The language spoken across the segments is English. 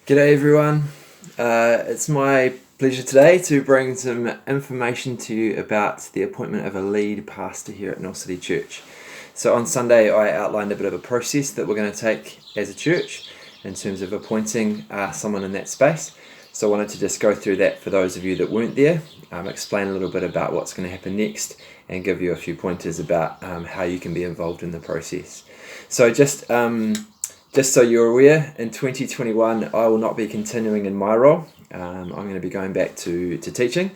G'day everyone. It's my pleasure today to bring some information to you about the appointment of a lead pastor here at Northcity Church. So on Sunday I outlined a bit of a process that we're going to take as a church in terms of appointing someone in that space. So I wanted to just go through that for those of you that weren't there, explain a little bit about what's going to happen next and give you a few pointers about how you can be involved in the process. So just so you're aware, in 2021, I will not be continuing in my role. I'm going to be going back to teaching,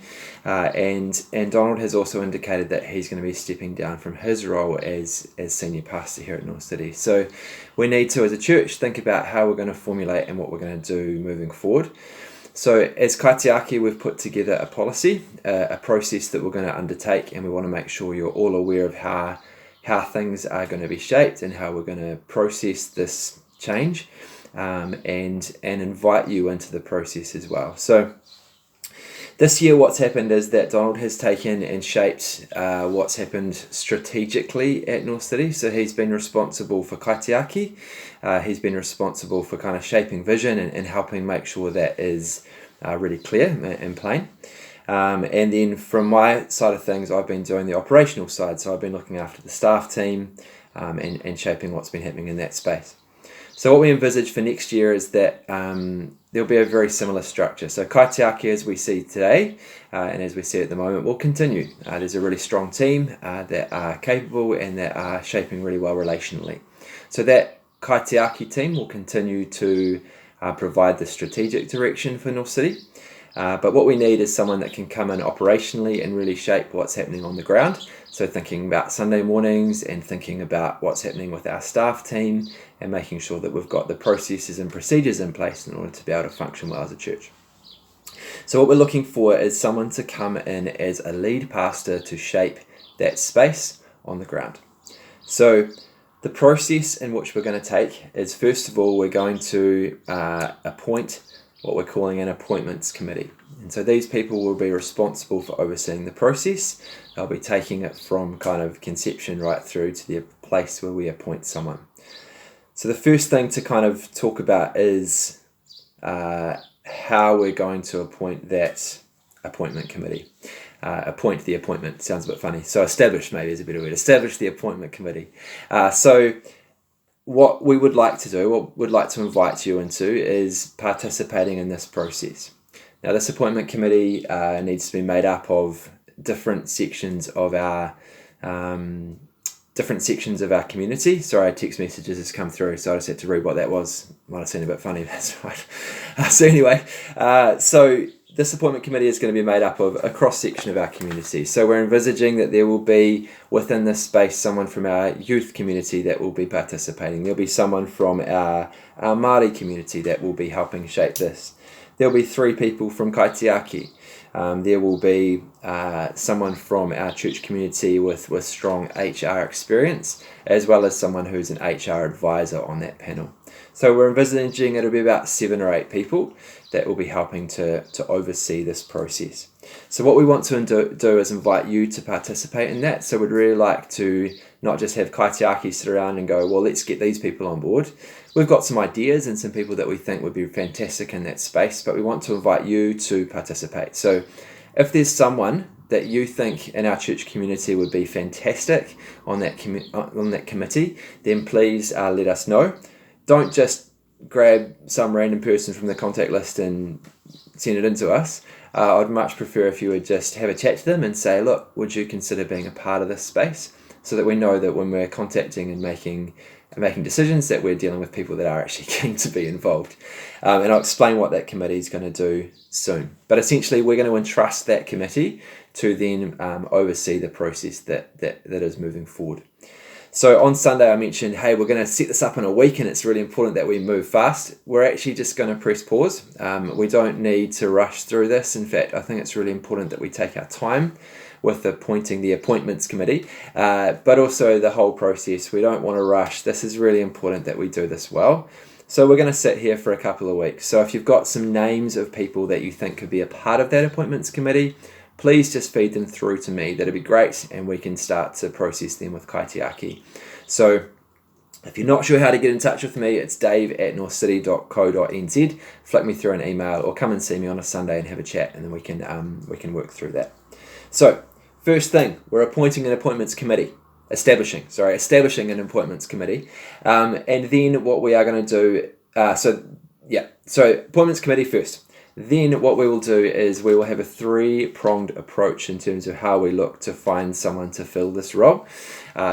and Donald has also indicated that he's going to be stepping down from his role as senior pastor here at Northcity. So we need to, as a church, think about how we're going to formulate and what we're going to do moving forward. So as Kaitiaki, we've put together a policy, a process that we're going to undertake, and we want to make sure you're all aware of how things are going to be shaped and how we're going to process this change, and invite you into the process as well. So this year what's happened is that Donald has taken and shaped what's happened strategically at Northcity. So he's been responsible for Kaitiaki, he's been responsible for kind of shaping vision and helping make sure that is really clear and plain. And then from my side of things, I've been doing the operational side. So I've been looking after the staff team and shaping what's been happening in that space. So what we envisage for next year is that there'll be a very similar structure. So Kaitiaki, as we see today, and as we see at the moment, will continue. There's a really strong team that are capable and that are shaping really well relationally. So that Kaitiaki team will continue to provide the strategic direction for Northcity. But what we need is someone that can come in operationally and really shape what's happening on the ground. So thinking about Sunday mornings and thinking about what's happening with our staff team and making sure that we've got the processes and procedures in place in order to be able to function well as a church. So what we're looking for is someone to come in as a lead pastor to shape that space on the ground. So the process in which we're going to take is, first of all, we're going to appoint what we're calling an appointments committee. And so these people will be responsible for overseeing the process. They'll be taking it from kind of conception right through to the place where we appoint someone. So the first thing to kind of talk about is how we're going to appoint that appointment committee. Appoint the appointment sounds a bit funny. So establish maybe is a better word. Establish the appointment committee. So what we would like to do, what we'd like to invite you into, is participating in this process. Now, this appointment committee needs to be made up of different sections of our community. Sorry, text messages has come through, so I just had to read what that was. Might have seemed a bit funny, that's right. So anyway, so this appointment committee is going to be made up of a cross-section of our community. So we're envisaging that there will be, within this space, someone from our youth community that will be participating. There'll be someone from our Māori community that will be helping shape this. There'll be 3 people from Kaitiaki. There will be someone from our church community with strong HR experience, as well as someone who's an HR advisor on that panel. So we're envisaging it'll be about 7 or 8 people that will be helping to oversee this process. So what we want to do is invite you to participate in that. So we'd really like to not just have Kaitiaki sit around and go, well, let's get these people on board. We've got some ideas and some people that we think would be fantastic in that space, but we want to invite you to participate. So if there's someone that you think in our church community would be fantastic on that committee, then please let us know. Don't just grab some random person from the contact list and send it in to us. I'd much prefer if you would just have a chat to them and say, look, would you consider being a part of this space, so that we know that when we're contacting and making decisions that we're dealing with people that are actually keen to be involved. And I'll explain what that committee is going to do soon. But essentially we're going to entrust that committee to then oversee the process that is moving forward. So on Sunday I mentioned, hey, we're going to set this up in a week and it's really important that we move fast. We're actually just going to press pause. We don't need to rush through this. In fact, I think it's really important that we take our time with appointing the appointments committee, but also the whole process. We don't want to rush. This is really important that we do this well. So we're going to sit here for a couple of weeks. So if you've got some names of people that you think could be a part of that appointments committee, please just feed them through to me. That'd be great, and we can start to process them with Kaitiaki. So If you're not sure how to get in touch with me, it's dave@northcity.co.nz. Flick me through an email or come and see me on a Sunday and have a chat, and then we can work through that. So, first thing, we're appointing an appointments committee. Establishing an appointments committee. And then what we are going to do, so appointments committee first. Then what we will do is we will have a three-pronged approach in terms of how we look to find someone to fill this role.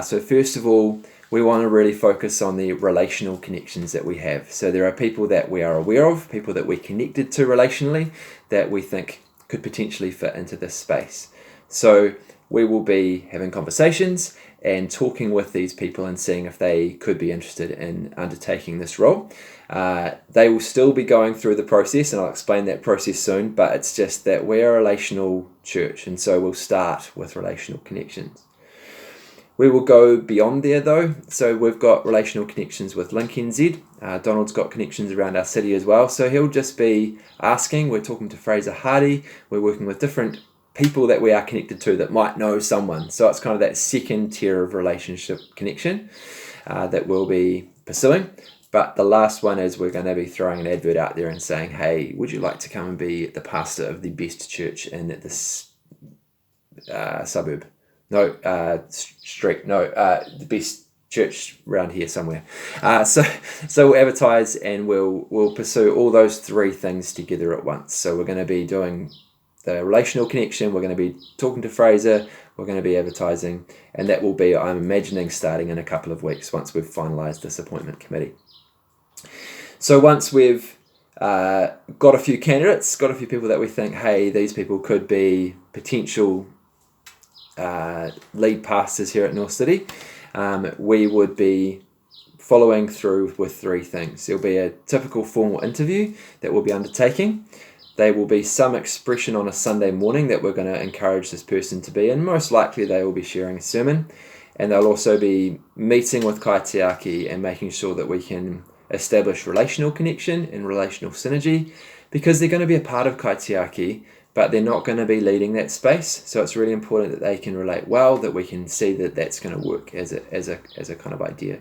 So first of all, we want to really focus on the relational connections that we have. So there are people that we are aware of, people that we're connected to relationally, that we think could potentially fit into this space. So we will be having conversations and talking with these people and seeing if they could be interested in undertaking this role. They will still be going through the process, and I'll explain that process soon, but it's just that we're a relational church, and so we'll start with relational connections. We will go beyond there though, so we've got relational connections with Link NZ. Donald's got connections around our city as well, so he'll just be asking. We're talking to Fraser Hardy, we're working with different people that we are connected to that might know someone. So it's kind of that second tier of relationship connection that we'll be pursuing. But the last one is we're going to be throwing an advert out there and saying, hey, would you like to come and be the pastor of the best church in this suburb? No, street. No, the best church around here somewhere. So we'll advertise and we'll pursue all those three things together at once. So we're going to be doing the relational connection, we're going to be talking to Fraser, we're going to be advertising, and that will be, I'm imagining, starting in a couple of weeks once we've finalised this appointment committee. So once we've got a few candidates, got a few people that we think, hey, these people could be potential lead pastors here at Northcity, we would be following through with three things. There'll be a typical formal interview that we'll be undertaking. There will be some expression on a Sunday morning that we're going to encourage this person to be in. Most likely they will be sharing a sermon, and they'll also be meeting with kaitiaki and making sure that we can establish relational connection and relational synergy, because they're going to be a part of kaitiaki, but they're not going to be leading that space. So it's really important that they can relate well, that we can see that that's going to work as a kind of idea.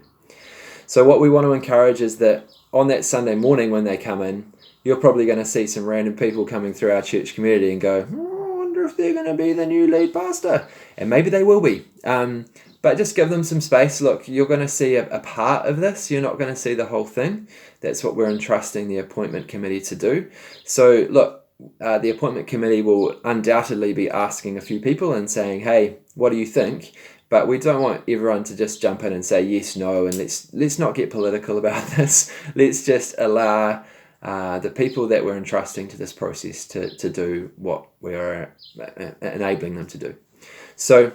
So what we want to encourage is that on that Sunday morning when they come in, you're probably going to see some random people coming through our church community and go, oh, I wonder if they're going to be the new lead pastor. And maybe they will be. But just give them some space. Look, you're going to see a part of this. You're not going to see the whole thing. That's what we're entrusting the appointment committee to do. So look, the appointment committee will undoubtedly be asking a few people and saying, hey, what do you think? But we don't want everyone to just jump in and say yes, no, and let's not get political about this. Let's just allow the people that we're entrusting to this process to do what we're enabling them to do. So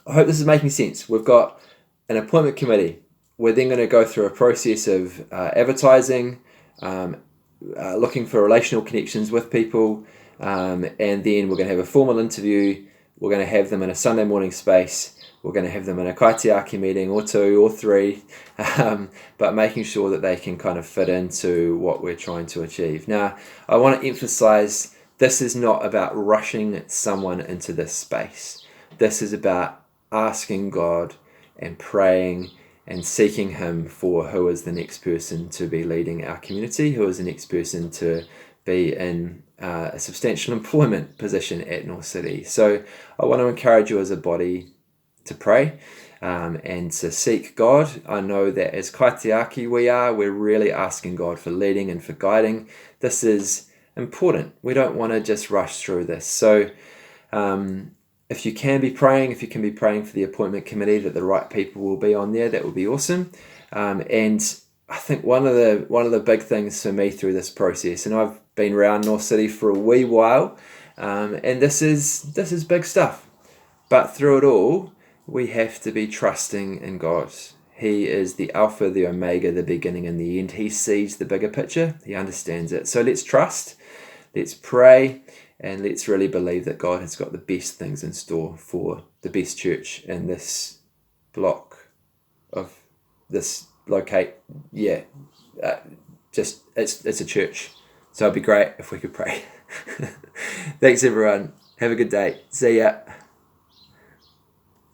I hope this is making sense. We've got an appointment committee. We're then going to go through a process of advertising, looking for relational connections with people, and then we're going to have a formal interview. We're going to have them in a Sunday morning space. We're going to have them in a kaitiaki meeting or two or three, but making sure that they can kind of fit into what we're trying to achieve. Now, I want to emphasize this is not about rushing someone into this space. This is about asking God and praying and seeking Him for who is the next person to be leading our community, who is the next person to be in a substantial employment position at Northcity. So I want to encourage you as a body to pray and to seek God. I know that as kaitiaki we're really asking God for leading and for guiding. This is important. We don't want to just rush through this. So if you can be praying for the appointment committee, that the right people will be on there, that would be awesome. And I think one of the big things for me through this process, and I've been around Northcity for a wee while, and this is big stuff. But through it all, we have to be trusting in God. He is the Alpha, the Omega, the beginning and the end. He sees the bigger picture. He understands it. So let's trust, let's pray, and let's really believe that God has got the best things in store for the best church in this block of this locate. Yeah, it's a church. So it'd be great if we could pray. Thanks everyone. Have a good day. See ya.